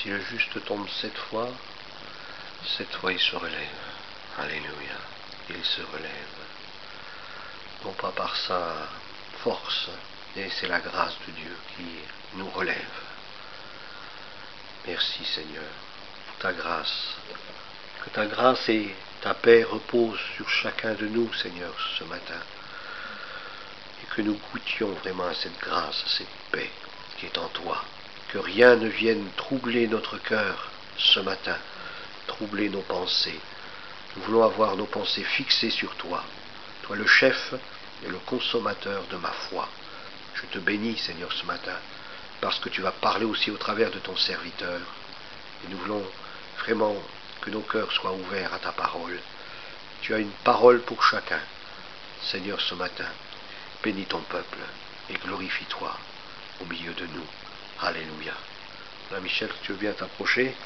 Si le juste tombe 7 fois il se relève. Alléluia. Il se relève. Non pas par sa force, mais c'est la grâce de Dieu qui nous relève. Merci Seigneur pour ta grâce. Que ta grâce et ta paix reposent sur chacun de nous, Seigneur, ce matin. Et que nous goûtions vraiment à cette grâce, à cette paix qui est en toi. Que rien ne vienne troubler notre cœur ce matin, troubler nos pensées. Nous voulons avoir nos pensées fixées sur toi, toi le chef et le consommateur de ma foi. Je te bénis, Seigneur, ce matin, parce que tu vas parler aussi au travers de ton serviteur. Et nous voulons vraiment que nos cœurs soient ouverts à ta parole. Tu as une parole pour chacun. Seigneur, ce matin, bénis ton peuple et glorifie-toi au milieu de nous. Alléluia. Là, Michel, tu veux bien t'approcher?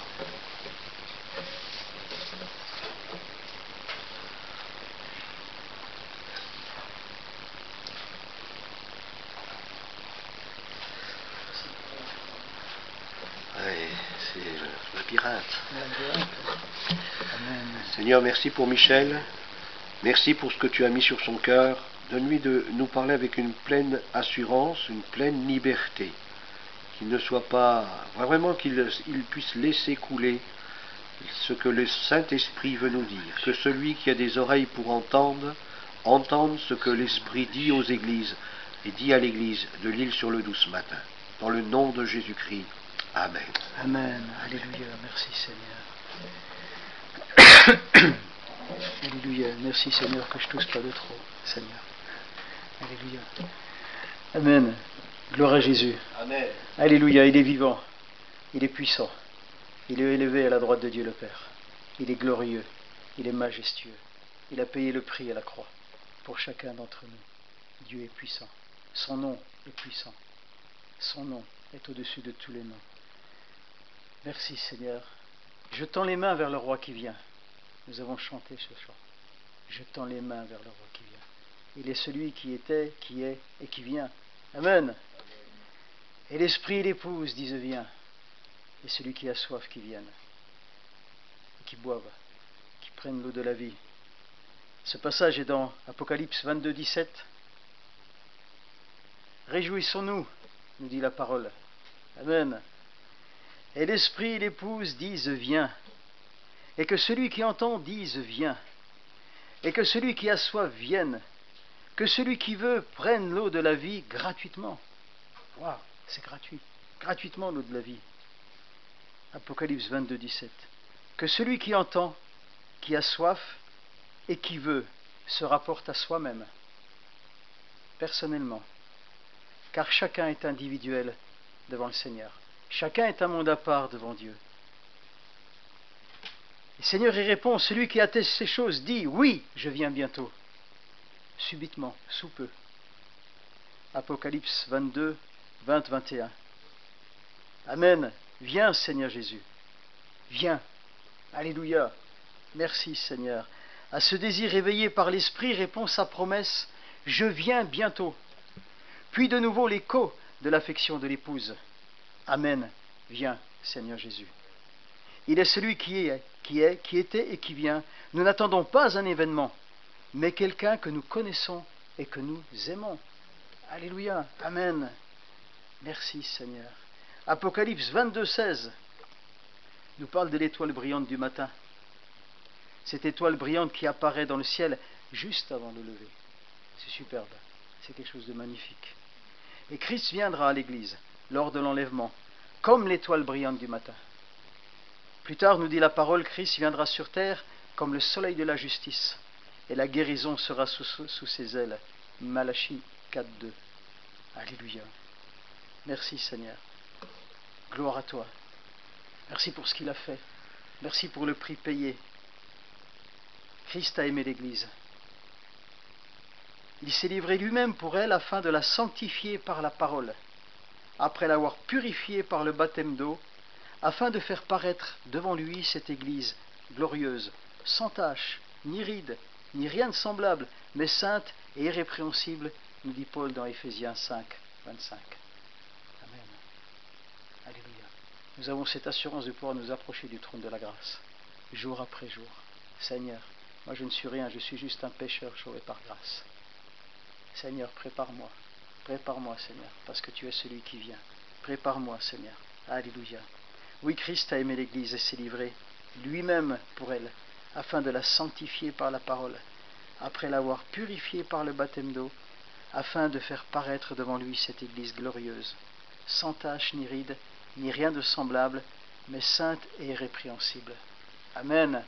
C'est le labyrinthe. Seigneur, merci pour Michel. Merci pour ce que tu as mis sur son cœur. Donne-lui de nous parler avec une pleine assurance, une pleine liberté. Qu'il ne soit pas... Vraiment qu'il puisse laisser couler ce que le Saint-Esprit veut nous dire. Que celui qui a des oreilles pour entendre, entende ce que l'Esprit dit aux églises et dit à l'Église de l'Île-sur-le-Doubs ce matin. Dans le nom de Jésus-Christ. Amen. Amen. Alléluia. Merci Seigneur. Alléluia. Merci Seigneur que je touche pas de trop, Seigneur. Alléluia. Amen. Gloire à Jésus. Amen. Alléluia. Il est vivant. Il est puissant. Il est élevé à la droite de Dieu le Père. Il est glorieux. Il est majestueux. Il a payé le prix à la croix pour chacun d'entre nous. Dieu est puissant. Son nom est puissant. Son nom est au-dessus de tous les noms. Merci Seigneur. Je tends les mains vers le roi qui vient. Nous avons chanté ce chant. Je tends les mains vers le roi qui vient. Il est celui qui était, qui est et qui vient. Amen. Et l'Esprit et l'épouse disent viens. Et celui qui a soif qui vienne. Et qui boive. Qui prenne l'eau de la vie. Ce passage est dans Apocalypse 22, 17. Réjouissons-nous, nous dit la parole. Amen. Et l'Esprit et l'épouse disent viens. Et que celui qui entend dise viens. Et que celui qui a soif vienne. Que celui qui veut prenne l'eau de la vie gratuitement. Waouh, c'est gratuit. Gratuitement l'eau de la vie. Apocalypse 22, 17. Que celui qui entend, qui a soif et qui veut, se rapporte à soi-même, personnellement. Car chacun est individuel devant le Seigneur. Chacun est un monde à part devant Dieu. Le Seigneur y répond, celui qui atteste ces choses dit, oui, je viens bientôt. Subitement, sous peu. Apocalypse 22, 20, 21. Amen. Viens, Seigneur Jésus. Viens. Alléluia. Merci, Seigneur. À ce désir éveillé par l'Esprit répond sa promesse, je viens bientôt. Puis de nouveau l'écho de l'affection de l'épouse. Amen. Viens, Seigneur Jésus. Il est celui qui était et qui vient. Nous n'attendons pas un événement, mais quelqu'un que nous connaissons et que nous aimons. Alléluia. Amen. Merci, Seigneur. Apocalypse 22, 16 nous parle de l'étoile brillante du matin. Cette étoile brillante qui apparaît dans le ciel juste avant le lever. C'est superbe. C'est quelque chose de magnifique. Et Christ viendra à l'église lors de l'enlèvement, comme l'étoile brillante du matin. Plus tard, nous dit la parole, Christ viendra sur terre comme le soleil de la justice, et la guérison sera sous ses ailes. Malachie 4, 2. Alléluia. Merci Seigneur. Gloire à toi. Merci pour ce qu'il a fait. Merci pour le prix payé. Christ a aimé l'Église. Il s'est livré lui-même pour elle afin de la sanctifier par la parole, après l'avoir purifiée par le baptême d'eau, afin de faire paraître devant lui cette Église glorieuse, sans tache, ni ride, ni rien de semblable, mais sainte et irrépréhensible, nous dit Paul dans Éphésiens 5, 25. Amen. Alléluia. nous avons cette assurance de pouvoir nous approcher du trône de la grâce, jour après jour. Seigneur, moi je ne suis rien, je suis juste un pécheur sauvé par grâce. Seigneur, prépare-moi, Seigneur, parce que tu es celui qui vient. Prépare-moi, Seigneur. Alléluia. Oui, Christ a aimé l'Église et s'est livré lui-même pour elle, afin de la sanctifier par la parole, après l'avoir purifiée par le baptême d'eau, afin de faire paraître devant lui cette Église glorieuse, sans tache ni ride, ni rien de semblable, mais sainte et irrépréhensible. Amen.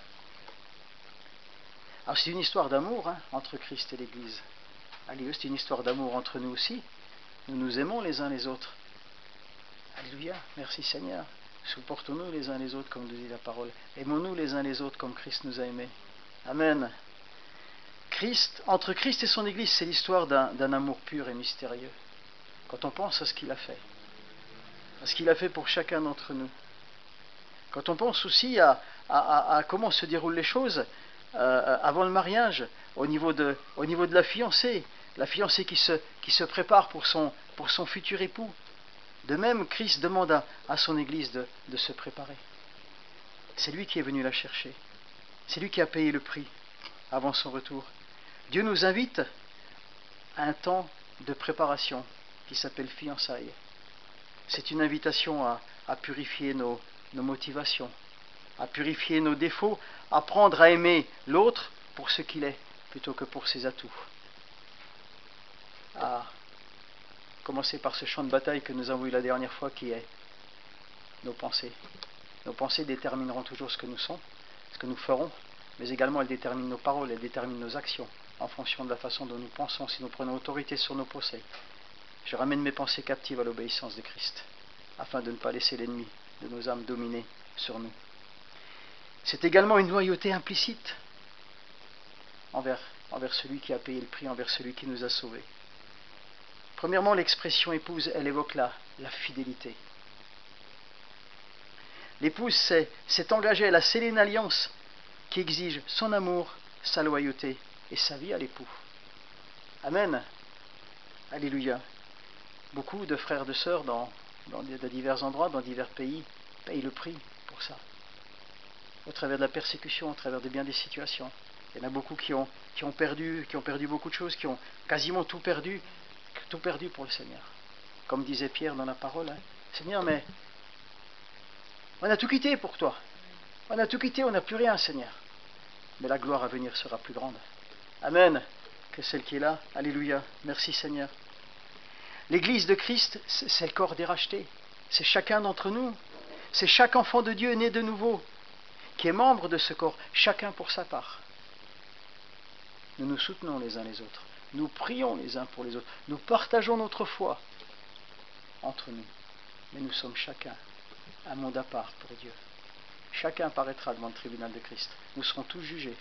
Alors c'est une histoire d'amour entre Christ et l'Église. Alléluia, c'est une histoire d'amour entre nous aussi. Nous nous aimons les uns les autres. Alléluia, merci Seigneur. Supportons-nous les uns les autres comme nous dit la parole. Aimons-nous les uns les autres comme Christ nous a aimés. Amen. Entre Christ et son Église, c'est l'histoire d'un amour pur et mystérieux. Quand on pense à ce qu'il a fait, pour chacun d'entre nous. Quand on pense aussi à comment se déroulent les choses avant le mariage, au niveau de la fiancée qui se prépare pour son futur époux. De même, Christ demande à son Église de se préparer. C'est lui qui est venu la chercher. C'est lui qui a payé le prix avant son retour. Dieu nous invite à un temps de préparation qui s'appelle fiançailles. C'est une invitation à purifier nos motivations, à purifier nos défauts, à apprendre à aimer l'autre pour ce qu'il est, plutôt que pour ses atouts. À commencer par ce champ de bataille que nous avons eu la dernière fois, qui est nos pensées. Nos pensées détermineront toujours ce que nous sommes, ce que nous ferons, mais également elles déterminent nos paroles, elles déterminent nos actions, en fonction de la façon dont nous pensons, si nous prenons autorité sur nos pensées. Je ramène mes pensées captives à l'obéissance de Christ, afin de ne pas laisser l'ennemi de nos âmes dominer sur nous. C'est également une loyauté implicite envers celui qui a payé le prix, envers celui qui nous a sauvés. Premièrement, l'expression épouse, elle évoque la fidélité. L'épouse s'est engagée, elle a scellé une alliance qui exige son amour, sa loyauté et sa vie à l'époux. Amen. Alléluia. Beaucoup de frères et de sœurs dans divers endroits, dans divers pays, payent le prix pour ça. Au travers de la persécution, au travers de bien des situations. Il y en a beaucoup qui ont perdu beaucoup de choses, qui ont quasiment tout perdu pour le Seigneur. Comme disait Pierre dans la parole, Seigneur, mais on a tout quitté pour toi. On a tout quitté, on n'a plus rien, Seigneur. Mais la gloire à venir sera plus grande. Amen. Que celle qui est là, alléluia. Merci Seigneur. L'Église de Christ, c'est le corps des rachetés. C'est chacun d'entre nous. C'est chaque enfant de Dieu né de nouveau qui est membre de ce corps, chacun pour sa part. Nous nous soutenons les uns les autres. Nous prions les uns pour les autres. Nous partageons notre foi entre nous. Mais nous sommes chacun un monde à part pour Dieu. Chacun paraîtra devant le tribunal de Christ. Nous serons tous jugés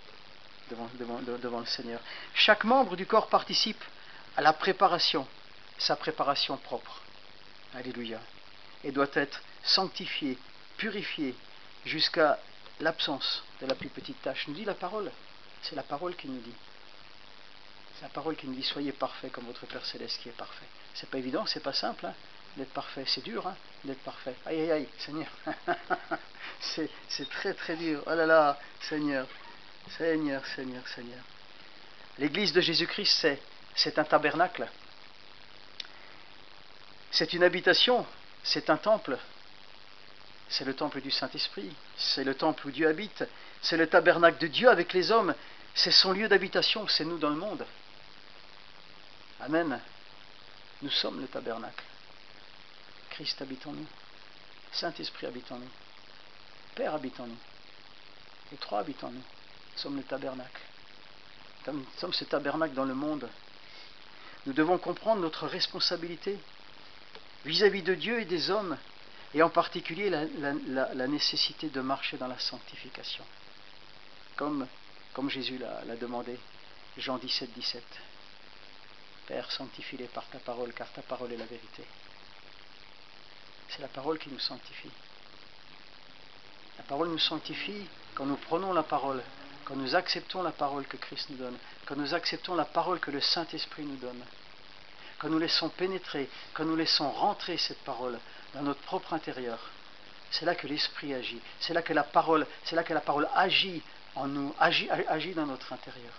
devant le Seigneur. Chaque membre du corps participe à la préparation, sa préparation propre. Alléluia. Et doit être sanctifié, purifié, jusqu'à l'absence de la plus petite tâche. Nous dit la parole. C'est la parole qui nous dit. C'est la parole qui nous dit soyez parfaits comme votre Père Céleste qui est parfait. C'est pas évident, c'est pas simple d'être parfait. C'est dur d'être parfait. Aïe aïe aïe, Seigneur. c'est très très dur. Oh là là, Seigneur. Seigneur. L'église de Jésus-Christ, c'est un tabernacle. C'est une habitation. C'est un temple. C'est le temple du Saint-Esprit. C'est le temple où Dieu habite. C'est le tabernacle de Dieu avec les hommes. C'est son lieu d'habitation. C'est nous dans le monde. Amen. Nous sommes le tabernacle. Christ habite en nous. Saint-Esprit habite en nous. Père habite en nous. Les trois habitent en nous. Nous sommes le tabernacle. Nous sommes ce tabernacle dans le monde. Nous devons comprendre notre responsabilité vis-à-vis de Dieu et des hommes, et en particulier la nécessité de marcher dans la sanctification. Comme Jésus l'a demandé, Jean 17, 17. Père, sanctifie-les par ta parole, car ta parole est la vérité. C'est la parole qui nous sanctifie. La parole nous sanctifie quand nous prenons la parole, quand nous acceptons la parole que Christ nous donne, quand nous acceptons la parole que le Saint-Esprit nous donne, quand nous laissons pénétrer, quand nous laissons rentrer cette parole dans notre propre intérieur. c'est là que l'Esprit agit, c'est là que la parole agit en nous, agit dans notre intérieur.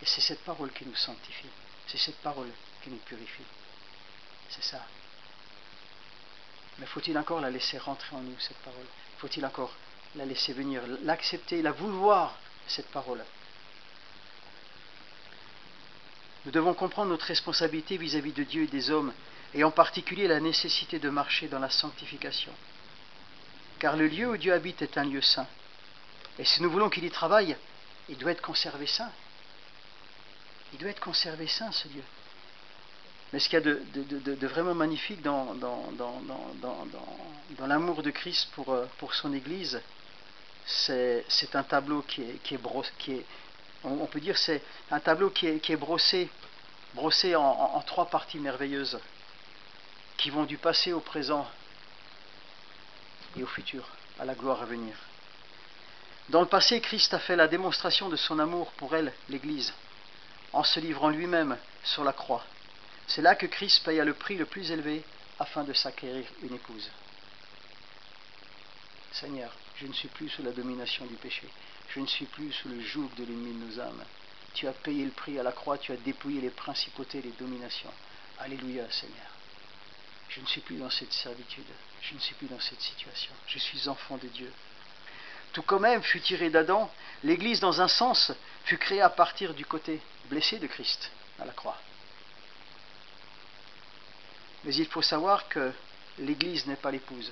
Et c'est cette parole qui nous sanctifie, c'est cette parole qui nous purifie. C'est ça. Mais faut-il encore la laisser rentrer en nous, cette parole? Faut-il encore la laisser venir, l'accepter, la vouloir, cette parole? Nous devons comprendre notre responsabilité vis-à-vis de Dieu et des hommes, et en particulier la nécessité de marcher dans la sanctification. Car le lieu où Dieu habite est un lieu saint. Et si nous voulons qu'il y travaille, il doit être conservé saint. Il doit être conservé saint, ce lieu. Mais ce qu'il y a de vraiment magnifique dans l'amour de Christ pour son Église, c'est un tableau on peut dire c'est un tableau qui est brossé en trois parties merveilleuses, qui vont du passé au présent et au futur, à la gloire à venir. Dans le passé, Christ a fait la démonstration de son amour pour elle, l'Église, en se livrant lui-même sur la croix. C'est là que Christ paya le prix le plus élevé afin de s'acquérir une épouse. Seigneur, je ne suis plus sous la domination du péché. Je ne suis plus sous le joug de l'ennemi de nos âmes. Tu as payé le prix à la croix, tu as dépouillé les principautés et les dominations. Alléluia, Seigneur. Je ne suis plus dans cette servitude. Je ne suis plus dans cette situation. Je suis enfant de Dieu. Tout comme Ève fut tirée d'Adam, l'Église, dans un sens, fut créée à partir du côté blessé de Christ à la croix. Mais il faut savoir que l'Église n'est pas l'épouse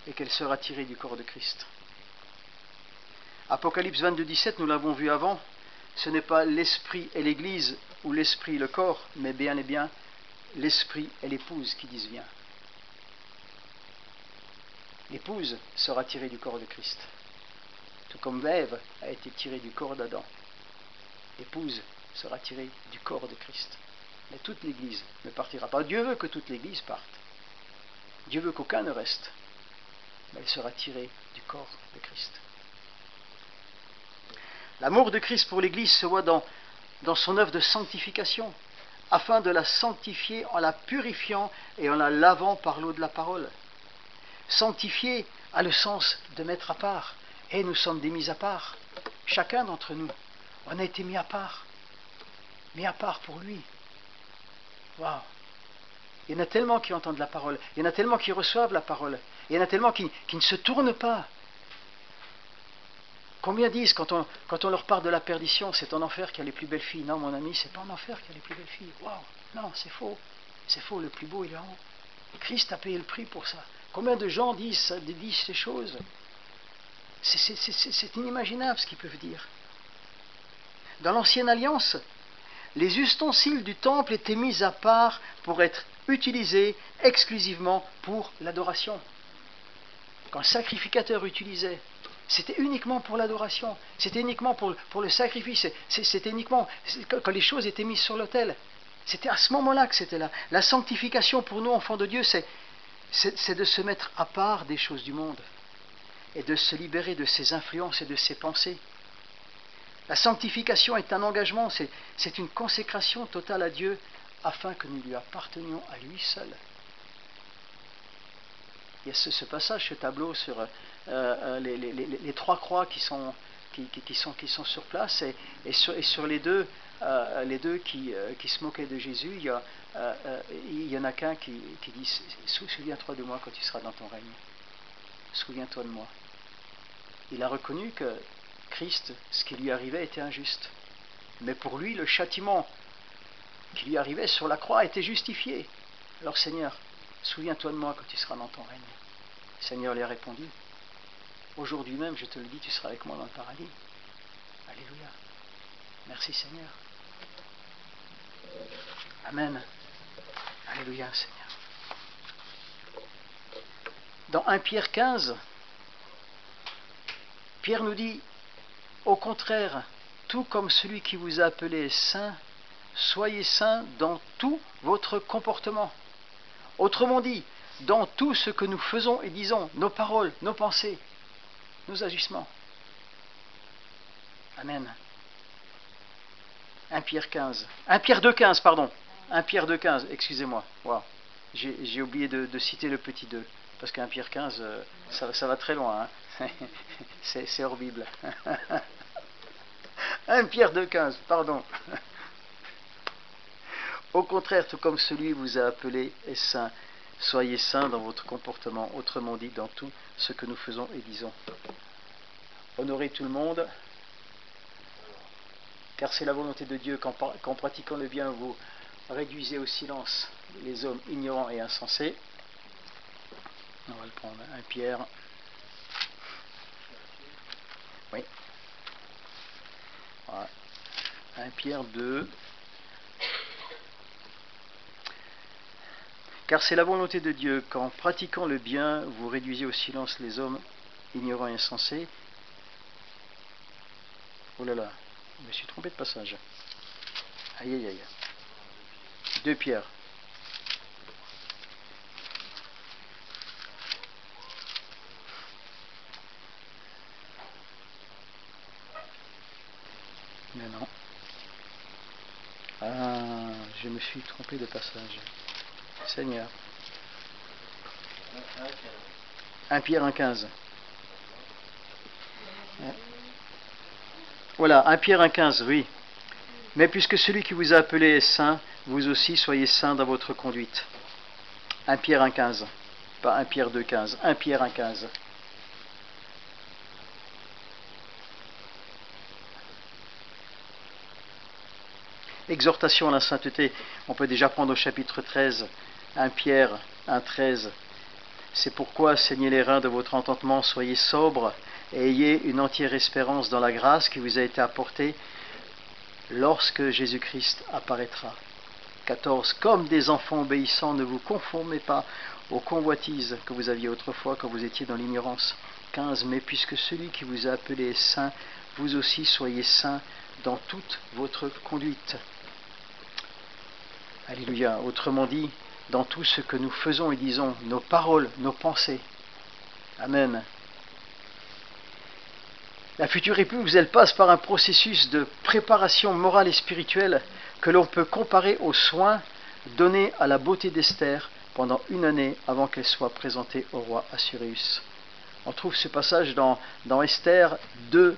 et qu'elle sera tirée du corps de Christ. Apocalypse 22, 17, nous l'avons vu avant, ce n'est pas l'esprit et l'Église ou l'esprit et le corps, mais bien et bien l'esprit et l'épouse qui disent viens. L'épouse sera tirée du corps de Christ, tout comme Ève a été tirée du corps d'Adam. L'épouse sera tirée du corps de Christ. Mais toute l'Église ne partira pas. Dieu veut que toute l'Église parte. Dieu veut qu'aucun ne reste. Mais elle sera tirée du corps de Christ. L'amour de Christ pour l'Église se voit dans son œuvre de sanctification, afin de la sanctifier en la purifiant et en la lavant par l'eau de la parole. Sanctifier a le sens de mettre à part. Et nous sommes des mis à part. Chacun d'entre nous, on a été mis à part pour lui. Waouh! Il y en a tellement qui entendent la parole, il y en a tellement qui reçoivent la parole, il y en a tellement qui ne se tournent pas. Combien disent quand on leur parle de la perdition, c'est en enfer qu'il y a les plus belles filles? Non, mon ami, c'est pas en enfer qu'il y a les plus belles filles. Waouh! Non, c'est faux. C'est faux, le plus beau il est en haut. Christ a payé le prix pour ça. Combien de gens disent ces choses? C'est inimaginable ce qu'ils peuvent dire. Dans l'Ancienne Alliance, les ustensiles du temple étaient mis à part pour être utilisés exclusivement pour l'adoration. Quand le sacrificateur utilisait, c'était uniquement pour l'adoration, c'était uniquement pour le sacrifice, c'était uniquement quand les choses étaient mises sur l'autel. C'était à ce moment-là que c'était là. La sanctification pour nous, enfants de Dieu, c'est de se mettre à part des choses du monde et de se libérer de ses influences et de ses pensées. La sanctification est un engagement, c'est une consécration totale à Dieu afin que nous lui appartenions à lui seul. Il y a ce passage, ce tableau sur les trois croix qui sont sur place et sur les deux qui se moquaient de Jésus, il y en a qu'un qui dit « Souviens-toi de moi quand tu seras dans ton règne. Souviens-toi de moi. » Il a reconnu que Christ, ce qui lui arrivait était injuste. Mais pour lui, le châtiment qui lui arrivait sur la croix était justifié. Alors Seigneur, souviens-toi de moi quand tu seras dans ton règne. Le Seigneur lui a répondu, aujourd'hui même, je te le dis, tu seras avec moi dans le paradis. Alléluia. Merci Seigneur. Amen. Alléluia Seigneur. Dans 1 Pierre 15, Pierre nous dit, au contraire, tout comme celui qui vous a appelé est saint, soyez saints dans tout votre comportement. Autrement dit, dans tout ce que nous faisons et disons, nos paroles, nos pensées, nos agissements. Amen. 1 Pierre 2,15, pardon. 1 Pierre 2,15, excusez-moi. Wow. j'ai oublié de citer le petit 2, parce qu'un Pierre 15, ça va très loin, hein. C'est horrible. 1 Pierre 2,15, pardon. Au contraire, tout comme celui vous a appelé est saint, soyez saints dans votre comportement, autrement dit dans tout ce que nous faisons et disons. Honorez tout le monde, car c'est la volonté de Dieu qu'en pratiquant le bien, vous réduisez au silence les hommes ignorants et insensés. On va le prendre, 1 Pierre. Oui. Voilà. 1 Pierre 2. Car c'est la volonté de Dieu qu'en pratiquant le bien, vous réduisez au silence les hommes ignorants et insensés. Oh là là, je me suis trompé de passage. Aïe aïe aïe. 2 Pierre. Mais non. Ah, je me suis trompé de passage. Seigneur. 1 Pierre 1,15. Voilà, 1 Pierre 1,15, oui. Mais puisque celui qui vous a appelé est saint, vous aussi soyez saints dans votre conduite. 1 Pierre 1,15. Pas 1 Pierre 2,15. 1 Pierre 1,15. Exhortation à la sainteté, on peut déjà prendre au chapitre 13, 1 Pierre 1,13. C'est pourquoi saignez les reins de votre entendement, soyez sobres et ayez une entière espérance dans la grâce qui vous a été apportée lorsque Jésus-Christ apparaîtra. 14. Comme des enfants obéissants, ne vous conformez pas aux convoitises que vous aviez autrefois quand vous étiez dans l'ignorance. 15. Mais puisque celui qui vous a appelé est saint, vous aussi soyez saints dans toute votre conduite. Alléluia. Autrement dit, dans tout ce que nous faisons et disons, nos paroles, nos pensées. Amen. La future épouse, elle passe par un processus de préparation morale et spirituelle que l'on peut comparer aux soins donnés à la beauté d'Esther pendant 1 année avant qu'elle soit présentée au roi Assuérus. On trouve ce passage dans Esther 2,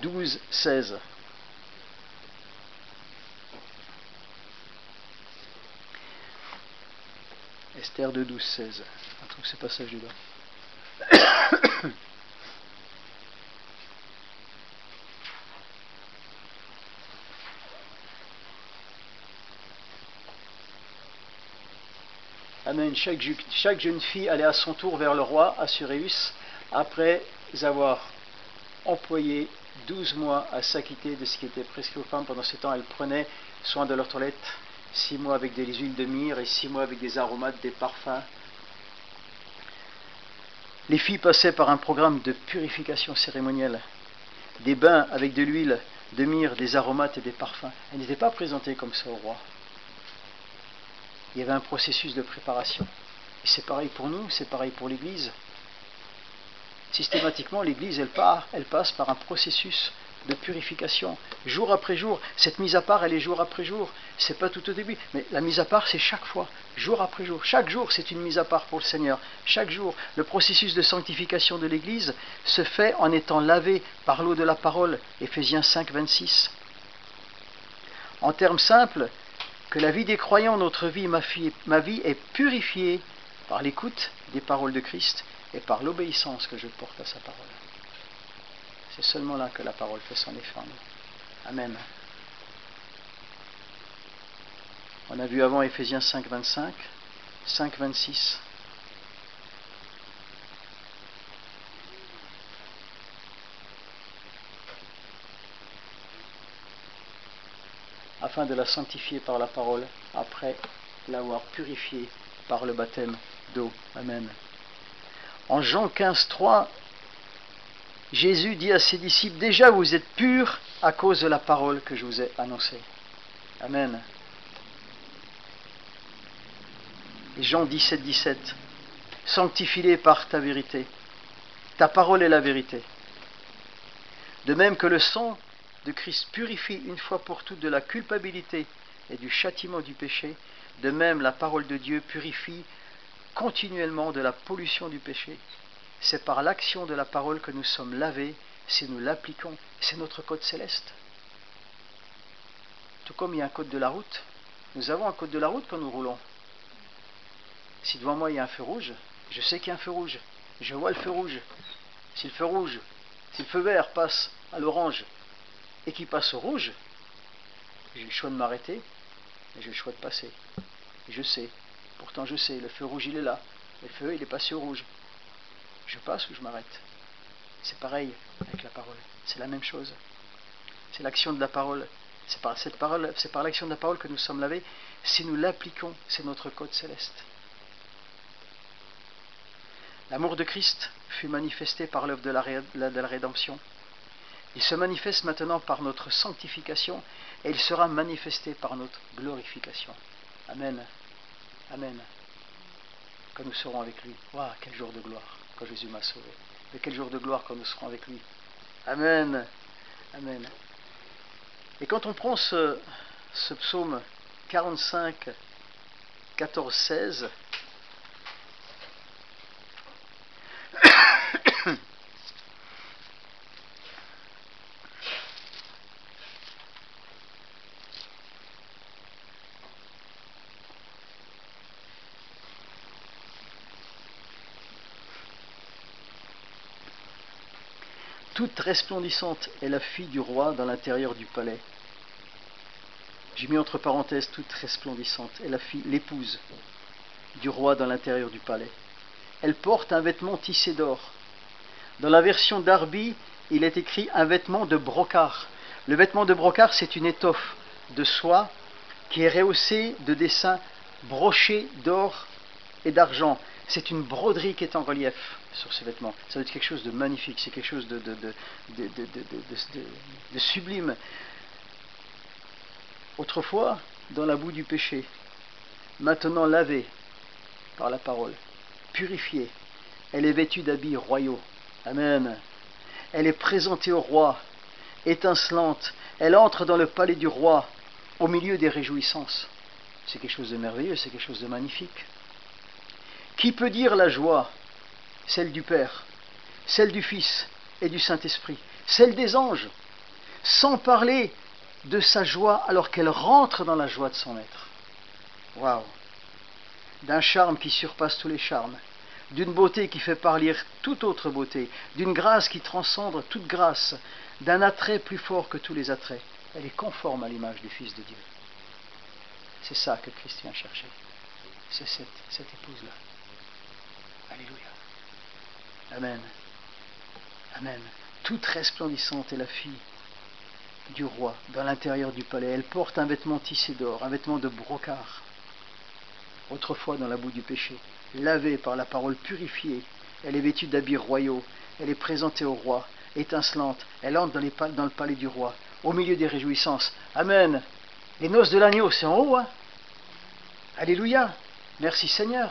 12, 16. Esther 2, 12, 16. On trouve ce passage là. Amen. Chaque jeune fille allait à son tour vers le roi Assuérus après avoir employé 12 mois à s'acquitter de ce qui était prescrit aux femmes. Pendant ce temps, elles prenaient soin de leur toilette, 6 mois avec des huiles de myrrhe et 6 mois avec des aromates, des parfums. Les filles passaient par un programme de purification cérémonielle, des bains avec de l'huile de myrrhe, des aromates et des parfums. Elles n'étaient pas présentées comme ça au roi. Il y avait un processus de préparation. Et c'est pareil pour nous, c'est pareil pour l'Église. Systématiquement, l'Église, elle passe par un processus de purification, jour après jour. Cette mise à part, elle est jour après jour. C'est pas tout au début, mais la mise à part, c'est chaque fois, jour après jour. Chaque jour, c'est une mise à part pour le Seigneur. Chaque jour, le processus de sanctification de l'Église se fait en étant lavé par l'eau de la parole. Éphésiens 5, 26. En termes simples, que la vie des croyants, notre vie, ma vie est purifiée par l'écoute des paroles de Christ et par l'obéissance que je porte à sa parole. C'est seulement là que la parole fait son effet en nous. Amen. On a vu avant Éphésiens 5, 25, 5, 26. Afin de la sanctifier par la parole, après l'avoir purifiée par le baptême d'eau. Amen. En Jean 15, 3, Jésus dit à ses disciples, déjà vous êtes purs à cause de la parole que je vous ai annoncée. Amen. Et Jean 17, 17, sanctifie-les par ta vérité. Ta parole est la vérité. De même que le sang de Christ purifie une fois pour toutes de la culpabilité et du châtiment du péché, De même, la parole de Dieu purifie continuellement de la pollution du péché. C'est par l'action de la parole que nous sommes lavés, si nous l'appliquons. C'est notre code céleste. Tout comme il y a un code de la route, nous avons un code de la route quand nous roulons. Si devant moi il y a un feu rouge, je sais qu'il y a un feu rouge. Je vois le feu rouge. Si le feu vert passe à l'orange et qu'il passe au rouge, j'ai le choix de m'arrêter et j'ai le choix de passer. Et je sais, pourtant je sais, le feu rouge il est là, le feu il est passé au rouge. Je passe ou je m'arrête. C'est pareil avec la parole, c'est la même chose. C'est l'action de la parole. C'est par l'action de la parole que nous sommes lavés. Si nous l'appliquons, c'est notre code céleste. L'amour de Christ fut manifesté par l'œuvre de la rédemption. Il se manifeste maintenant par notre sanctification et il sera manifesté par notre glorification. Amen. Amen. Quand nous serons avec lui. Waouh, quel jour de gloire quand Jésus m'a sauvé. Mais quel jour de gloire quand nous serons avec lui. Amen. Amen. Et quand on prend ce psaume 45, 14, 16, toute resplendissante est la fille du roi dans l'intérieur du palais. J'ai mis entre parenthèses toute resplendissante est la fille, l'épouse du roi dans l'intérieur du palais. Elle porte un vêtement tissé d'or. Dans la version d'Arby, il est écrit un vêtement de brocart. Le vêtement de brocart, c'est une étoffe de soie qui est rehaussée de dessins brochés d'or et d'argent. C'est une broderie qui est en relief sur ces vêtements. Ça doit être quelque chose de magnifique, c'est quelque chose de sublime. Autrefois, dans la boue du péché, maintenant lavée par la parole, purifiée, elle est vêtue d'habits royaux. Amen. Elle est présentée au roi, étincelante. Elle entre dans le palais du roi, au milieu des réjouissances. C'est quelque chose de merveilleux, c'est quelque chose de magnifique. Qui peut dire la joie? Celle du Père, celle du Fils et du Saint-Esprit, celle des anges, sans parler de sa joie alors qu'elle rentre dans la joie de son être. Waouh! D'un charme qui surpasse tous les charmes, d'une beauté qui fait pâlir toute autre beauté, d'une grâce qui transcende toute grâce, d'un attrait plus fort que tous les attraits. Elle est conforme à l'image du Fils de Dieu. C'est ça que Christ vient chercher. C'est cette épouse-là. Alléluia. Amen. Amen. Toute resplendissante est la fille du roi dans l'intérieur du palais. Elle porte un vêtement tissé d'or, un vêtement de brocart. Autrefois dans la boue du péché, lavée par la parole purifiée, elle est vêtue d'habits royaux, elle est présentée au roi, étincelante, elle entre dans le palais du roi, au milieu des réjouissances. Amen. Les noces de l'agneau, c'est en haut, hein? Alléluia. Merci Seigneur.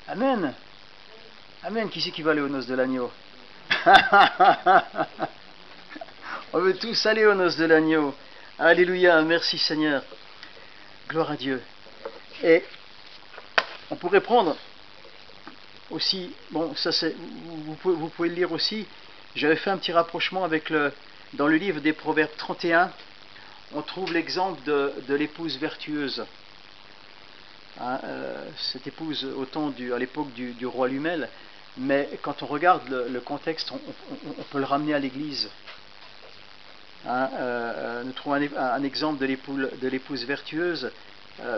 Amen. Amen. Qui c'est qui va aller aux noces de l'agneau? On veut tous aller aux noces de l'agneau. Alléluia. Merci Seigneur. Gloire à Dieu. Et on pourrait prendre aussi, bon, ça c'est, vous pouvez le lire aussi. J'avais fait un petit rapprochement avec dans le livre des Proverbes 31, on trouve l'exemple de l'épouse vertueuse. Hein, cette épouse à l'époque du roi Lumel, mais quand on regarde le contexte, on peut le ramener à l'Église. Hein, nous trouvons un exemple de l'épouse vertueuse.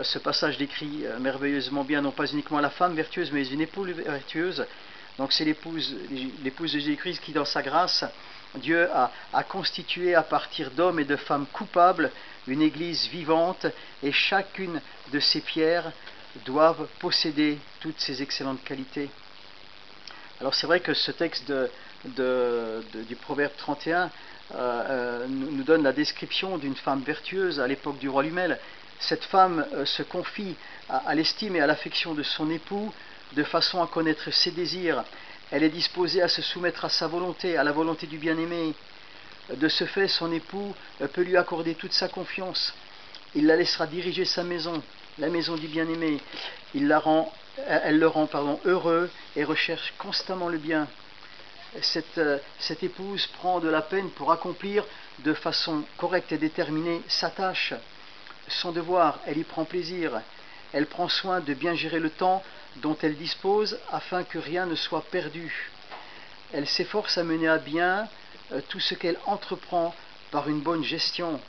Ce passage décrit merveilleusement bien non pas uniquement la femme vertueuse, mais une épouse vertueuse. Donc c'est l'épouse de Jésus-Christ qui, dans sa grâce, Dieu a constitué à partir d'hommes et de femmes coupables une église vivante, et chacune de ces pierres doivent posséder toutes ces excellentes qualités. Alors c'est vrai que ce texte du Proverbe 31 nous donne la description d'une femme vertueuse à l'époque du roi Lumel. Cette femme se confie à l'estime et à l'affection de son époux de façon à connaître ses désirs. Elle est disposée à se soumettre à sa volonté, à la volonté du bien-aimé. De ce fait, son époux peut lui accorder toute sa confiance. Il la laissera diriger sa maison, la maison du bien-aimé. Elle le rend heureux et recherche constamment le bien. Cette épouse prend de la peine pour accomplir de façon correcte et déterminée sa tâche, son devoir. Elle y prend plaisir. Elle prend soin de bien gérer le temps dont elle dispose afin que rien ne soit perdu. Elle s'efforce à mener à bien tout ce qu'elle entreprend par une bonne gestion.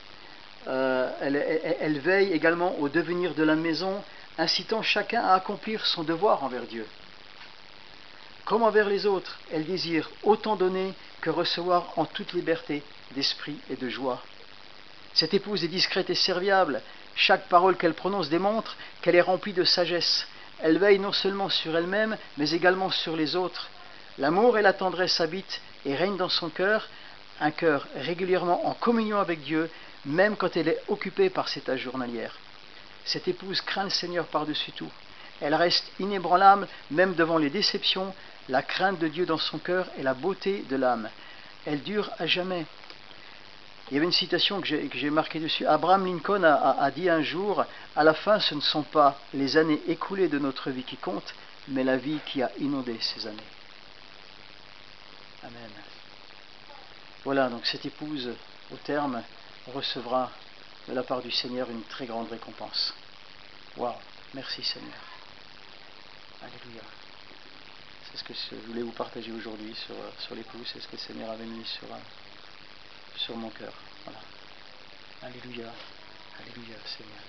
Elle veille également au devenir de la maison, incitant chacun à accomplir son devoir envers Dieu. Comme envers les autres, elle désire autant donner que recevoir en toute liberté d'esprit et de joie. Cette épouse est discrète et serviable. Chaque parole qu'elle prononce démontre qu'elle est remplie de sagesse. Elle veille non seulement sur elle-même, mais également sur les autres. L'amour et la tendresse habitent et règnent dans son cœur, un cœur régulièrement en communion avec Dieu, même quand elle est occupée par ses tâches journalières. Cette épouse craint le Seigneur par-dessus tout. Elle reste inébranlable, même devant les déceptions, la crainte de Dieu dans son cœur et la beauté de l'âme. Elle dure à jamais. Il y avait une citation que j'ai marquée dessus. Abraham Lincoln a dit un jour, à la fin, ce ne sont pas les années écoulées de notre vie qui comptent, mais la vie qui a inondé ces années. Amen. Voilà, donc cette épouse, au terme, recevra de la part du Seigneur une très grande récompense. Waouh, merci Seigneur. Alléluia. C'est ce que je voulais vous partager aujourd'hui sur l'épouse, c'est ce que le Seigneur avait mis sur mon cœur. Voilà. Alléluia. Alléluia, Seigneur.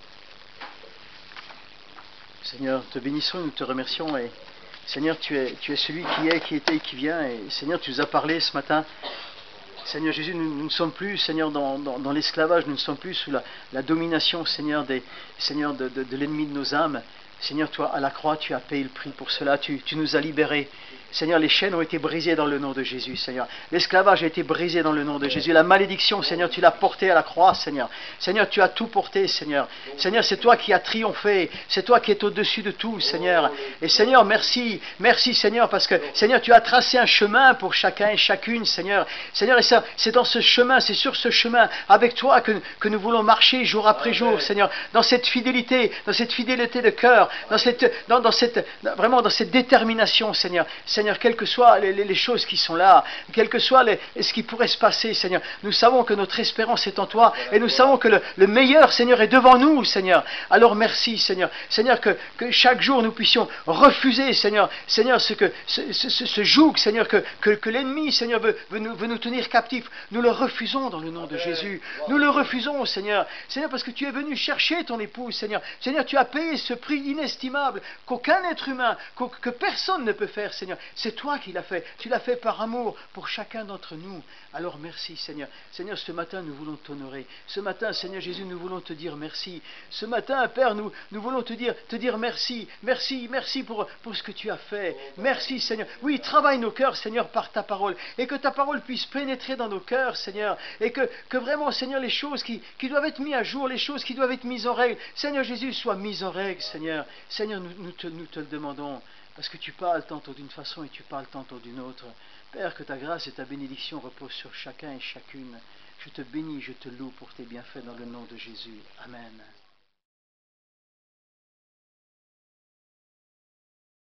Seigneur, te bénissons, nous te remercions et Seigneur, tu es celui qui est, qui était et qui vient et Seigneur, tu nous as parlé ce matin. Seigneur Jésus, nous ne sommes plus, Seigneur, dans l'esclavage, nous ne sommes plus sous la domination, Seigneur, de l'ennemi de nos âmes. Seigneur, toi, à la croix, tu as payé le prix pour cela, tu nous as libérés. Seigneur, les chaînes ont été brisées dans le nom de Jésus, Seigneur. L'esclavage a été brisé dans le nom de Jésus. La malédiction, Seigneur, tu l'as portée à la croix, Seigneur. Seigneur, tu as tout porté, Seigneur. Seigneur, c'est toi qui as triomphé. C'est toi qui es au-dessus de tout, Seigneur. Et Seigneur, merci. Merci, Seigneur, parce que, Seigneur, tu as tracé un chemin pour chacun et chacune, Seigneur. Seigneur, et ça, c'est dans ce chemin, c'est sur ce chemin, avec toi, que nous voulons marcher jour après jour, Seigneur. Dans cette fidélité de cœur, vraiment dans cette détermination, Seigneur. Seigneur, quelles que soient les choses qui sont là, quel que soit ce qui pourrait se passer, Seigneur, nous savons que notre espérance est en toi et nous savons que le meilleur, Seigneur, est devant nous, Seigneur. Alors merci, Seigneur. Seigneur, que chaque jour nous puissions refuser, Seigneur, ce joug, Seigneur, que l'ennemi, Seigneur, veut nous tenir captifs. Nous le refusons dans le nom de Jésus. Nous le refusons, Seigneur. Seigneur, parce que tu es venu chercher ton épouse, Seigneur. Seigneur, tu as payé ce prix inestimable qu'aucun être humain, que personne ne peut faire, Seigneur. C'est toi qui l'as fait. Tu l'as fait par amour pour chacun d'entre nous. Alors merci, Seigneur. Seigneur, ce matin, nous voulons t'honorer. Ce matin, Seigneur Jésus, nous voulons te dire merci. Ce matin, Père, nous voulons te dire merci. Merci, merci pour ce que tu as fait. Merci, Seigneur. Oui, travaille nos cœurs, Seigneur, par ta parole. Et que ta parole puisse pénétrer dans nos cœurs, Seigneur. Et que vraiment, Seigneur, les choses qui doivent être mises à jour, les choses qui doivent être mises en règle, Seigneur Jésus, soient mises en règle, Seigneur. Seigneur, nous te le demandons. Parce que tu parles tantôt d'une façon et tu parles tantôt d'une autre. Père, que ta grâce et ta bénédiction reposent sur chacun et chacune. Je te bénis, je te loue pour tes bienfaits dans le nom de Jésus. Amen.